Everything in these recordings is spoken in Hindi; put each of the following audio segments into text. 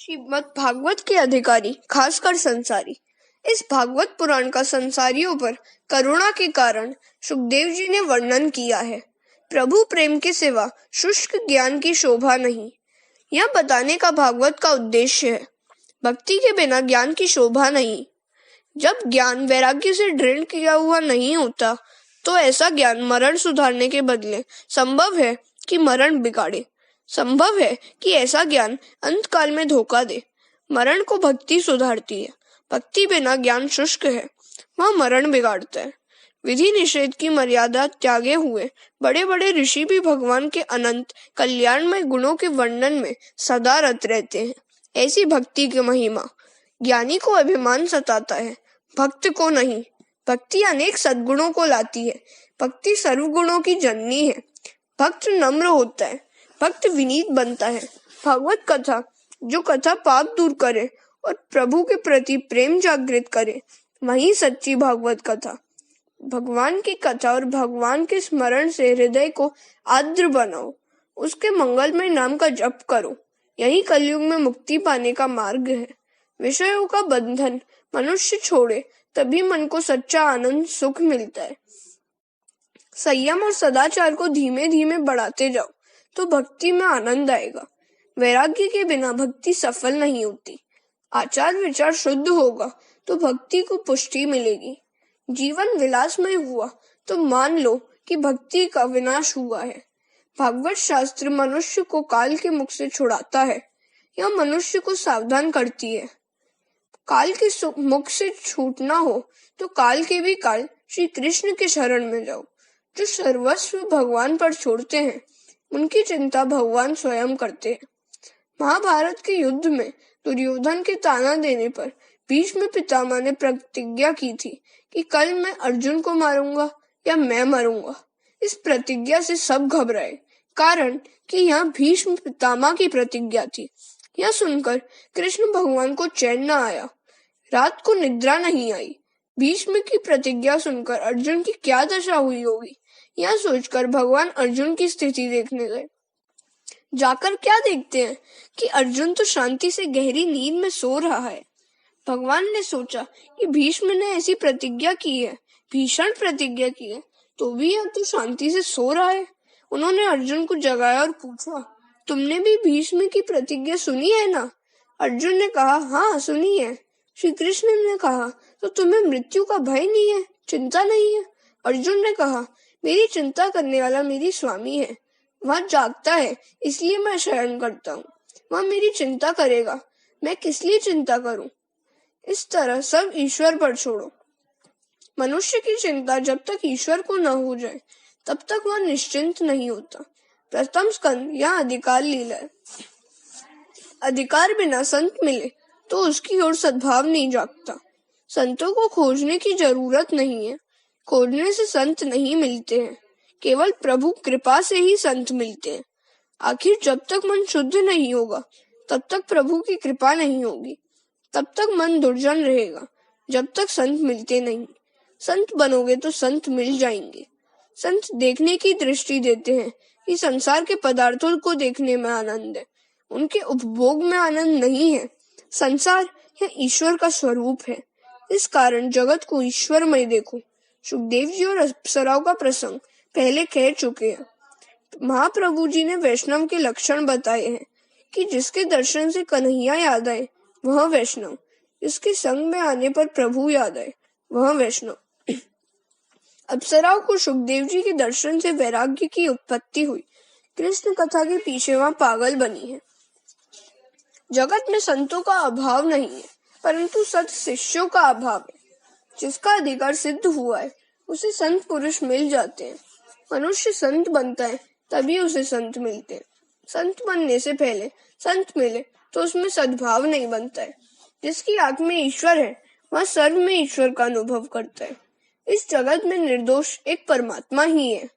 श्रीमद् भागवत के अधिकारी, खासकर संसारी। इस भागवत पुराण का संसारियों पर करुणा के कारण सुखदेव जी ने वर्णन किया है। प्रभु प्रेम के सिवा शुष्क ज्ञान की शोभा नहीं, यह बताने का भागवत का उद्देश्य है। भक्ति के बिना ज्ञान की शोभा नहीं। जब ज्ञान वैराग्य से दृढ़ किया हुआ नहीं होता, तो ऐसा ज्ञान मरण सुधारने के बदले संभव है कि मरण बिगाड़े। संभव है कि ऐसा ज्ञान अंत काल में धोखा दे। मरण को भक्ति सुधारती है। भक्ति बिना ज्ञान शुष्क है, वह मरण बिगाड़ता है। विधि निषेध की मर्यादा त्यागे हुए बड़े बड़े ऋषि भी भगवान के अनंत कल्याणमय गुणों के वर्णन में सदा रत रहते हैं। ऐसी भक्ति की महिमा। ज्ञानी को अभिमान सताता है, भक्त को नहीं। भक्ति अनेक सद्गुणों को लाती है। भक्ति सर्वगुणों की जननी है। भक्त नम्र होता है, भक्त विनीत बनता है। भागवत कथा, जो कथा पाप दूर करे और प्रभु के प्रति प्रेम जागृत करे, वही सच्ची भागवत कथा। भगवान की कथा और भगवान के स्मरण से हृदय को आर्द्र बनाओ। उसके मंगलमय नाम का जप करो। यही कलयुग में मुक्ति पाने का मार्ग है। विषयों का बंधन मनुष्य छोड़े, तभी मन को सच्चा आनंद सुख मिलता है। संयम और सदाचार को धीमे धीमे बढ़ाते जाओ, तो भक्ति में आनंद आएगा। वैराग्य के बिना भक्ति सफल नहीं होती। आचार विचार शुद्ध होगा तो भक्ति को पुष्टि मिलेगी। जीवन विलासमय हुआ तो मान लो कि भक्ति का विनाश हुआ है। भागवत शास्त्र मनुष्य को काल के मुख से छुड़ाता है। यह मनुष्य को सावधान करती है। काल के मुख से छूटना हो तो काल के भी काल श्री कृष्ण के शरण में जाओ। जो सर्वस्व भगवान पर छोड़ते हैं, उनकी चिंता भगवान स्वयं करते हैं। महाभारत के युद्ध में दुर्योधन के ताना देने पर भीष्म पितामह ने प्रतिज्ञा की थी कि कल मैं अर्जुन को मारूंगा या मैं मरूंगा। इस प्रतिज्ञा से सब घबराए, कारण कि यह भीष्म पितामह की प्रतिज्ञा थी। यह सुनकर कृष्ण भगवान को चैन न आया। रात को निद्रा नहीं आई। भीष्म की प्रतिज्ञा सुनकर अर्जुन की क्या दशा हुई होगी, यह सोचकर भगवान अर्जुन की स्थिति देखने गए। जाकर क्या देखते हैं कि अर्जुन तो शांति से गहरी नींद में सो रहा है। भगवान ने सोचा कि भीष्म ने ऐसी प्रतिज्ञा की है, भीषण प्रतिज्ञा की है, तो भी यह तो शांति से सो रहा है। उन्होंने अर्जुन को जगाया और पूछा, तुमने भी भीष्म की प्रतिज्ञा सुनी है ना? अर्जुन ने कहा, हाँ सुनी है। श्री कृष्ण ने कहा, तो तुम्हें मृत्यु का भय नहीं है, चिंता नहीं है? अर्जुन ने कहा, मेरी चिंता करने वाला मेरी स्वामी है। वह जागता है, इसलिए मैं शयन करता हूँ। वह मेरी चिंता करेगा, मैं किस लिए चिंता करूं? इस तरह सब ईश्वर पर छोड़ो। मनुष्य की चिंता जब तक ईश्वर को न हो जाए, तब तक वह निश्चिंत नहीं होता। प्रथम स्कंद यह अधिकार लीला है। अधिकार बिना संत मिले तो उसकी ओर सद्भाव नहीं जागता। संतों को खोजने की जरूरत नहीं है। खोजने से संत नहीं मिलते हैं, केवल प्रभु कृपा से ही संत मिलते हैं। आखिर जब तक मन शुद्ध नहीं होगा, तब तक प्रभु की कृपा नहीं होगी। तब तक मन दुर्जन रहेगा, जब तक संत मिलते नहीं। संत बनोगे तो संत मिल जाएंगे। संत देखने की दृष्टि देते हैं कि संसार के पदार्थों को देखने में आनंद है, उनके उपभोग में आनंद नहीं है। संसार यह ईश्वर का स्वरूप है, इस कारण जगत को ईश्वरमय देखो। सुखदेव जी और अप्सराओं का प्रसंग पहले कह चुके हैं। महाप्रभु जी ने वैष्णव के लक्षण बताए हैं कि जिसके दर्शन से कन्हैया याद आए वह वैष्णव, जिसके संग में आने पर प्रभु याद आए वह वैष्णव। अप्सराओं को सुखदेव जी के दर्शन से वैराग्य की उत्पत्ति हुई। कृष्ण कथा के पीछे वह पागल बनी है। जगत में संतों का अभाव नहीं है, परंतु सत शिष्यों का अभाव है। जिसका अधिकार सिद्ध हुआ है, उसे संत पुरुष मिल जाते हैं। मनुष्य संत बनता है, तभी उसे संत मिलते हैं। संत बनने से पहले संत मिले तो उसमें सद्भाव नहीं बनता है। जिसकी आंख में ईश्वर है, वह सर्व में ईश्वर का अनुभव करता है। इस जगत में निर्दोष एक परमात्मा ही है।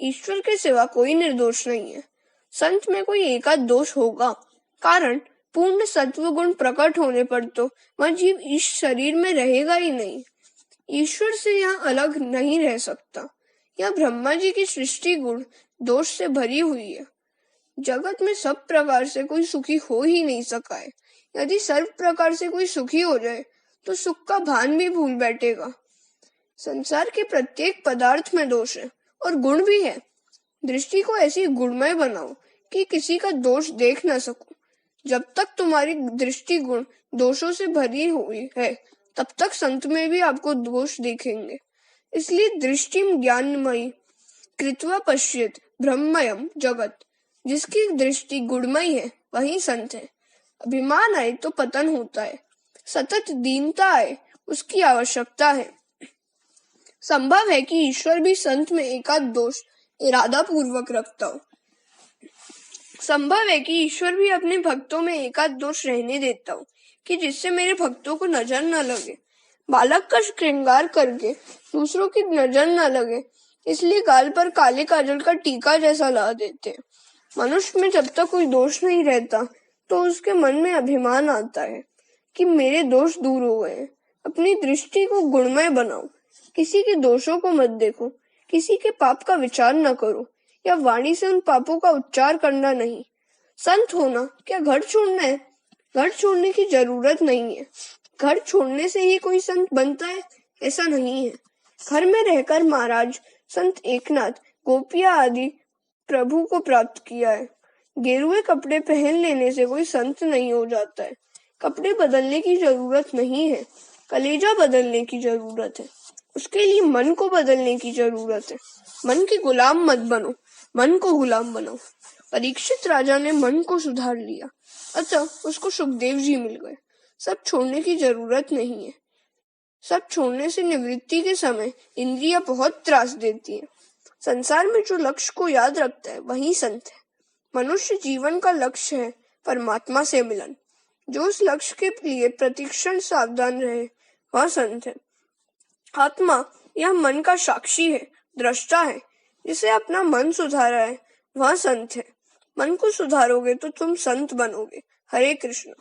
ईश्वर के सिवा कोई निर्दोष नहीं है। संत में कोई एकाध दोष होगा, कारण पूर्ण सत्व गुण प्रकट होने पर तो वह जीव इस शरीर में रहेगा ही नहीं। ईश्वर से यह अलग नहीं रह सकता। यह ब्रह्मा जी की सृष्टि गुण दोष से भरी हुई है। जगत में सब प्रकार से कोई सुखी हो ही नहीं सका है। यदि सर्व प्रकार से कोई सुखी हो जाए तो सुख का भान भी भूल बैठेगा। संसार के प्रत्येक पदार्थ में दोष है और गुण भी है। दृष्टि को ऐसी गुणमय बनाओ कि किसी का दोष देख न सको। जब तक तुम्हारी दृष्टि गुण दोषों से भरी हुई है तब तक संत में भी आपको दोष दिखेंगे। इसलिए दृष्टि ज्ञानमयी कृत्वा पश्येत ब्रह्मयम जगत। जिसकी दृष्टि गुणमयी है वही संत है। अभिमान आए तो पतन होता है, सतत दीनता आए उसकी आवश्यकता है। संभव है कि ईश्वर भी संत में एकाध दोष इरादा पूर्वक रखता हो। संभव है कि ईश्वर भी अपने भक्तों में एकाध दोष रहने देता हो कि जिससे मेरे भक्तों को नजर न लगे। बालक का श्रृंगार करके दूसरों की नजर न लगे इसलिए गाल पर काले काजल का टीका जैसा ला देते। मनुष्य में जब तक कोई दोष नहीं रहता तो उसके मन में अभिमान आता है कि मेरे दोष दूर हो गए। अपनी दृष्टि को गुणमय बनाओ। किसी के दोषों को मत देखो, किसी के पाप का विचार न करो या वाणी से उन पापों का उच्चार करना नहीं। संत होना क्या घर छोड़ना है? घर छोड़ने की जरूरत नहीं है। घर छोड़ने से ही कोई संत बनता है ऐसा नहीं है। घर में रहकर महाराज संत एकनाथ गोपिया आदि प्रभु को प्राप्त किया है। गेरुए कपड़े पहन लेने से कोई संत नहीं हो जाता है। कपड़े बदलने की जरूरत नहीं है, कलेजा बदलने की जरूरत है। उसके लिए मन को बदलने की जरूरत है। मन के गुलाम मत बनो, मन को गुलाम बनाओ। परीक्षित राजा ने मन को सुधार लिया, अतः उसको सुखदेव जी मिल गए। सब छोड़ने की जरूरत नहीं है। सब छोड़ने से निवृत्ति के समय इंद्रियां बहुत त्रास देती है। संसार में जो लक्ष्य को याद रखता है वही संत है। मनुष्य जीवन का लक्ष्य है परमात्मा से मिलन। जो उस लक्ष्य के लिए प्रतिक्षण सावधान रहे वह संत है। आत्मा यह मन का साक्षी है, दृष्टा है। जिसे अपना मन सुधारा है वह संत है। मन को सुधारोगे तो तुम संत बनोगे। हरे कृष्ण।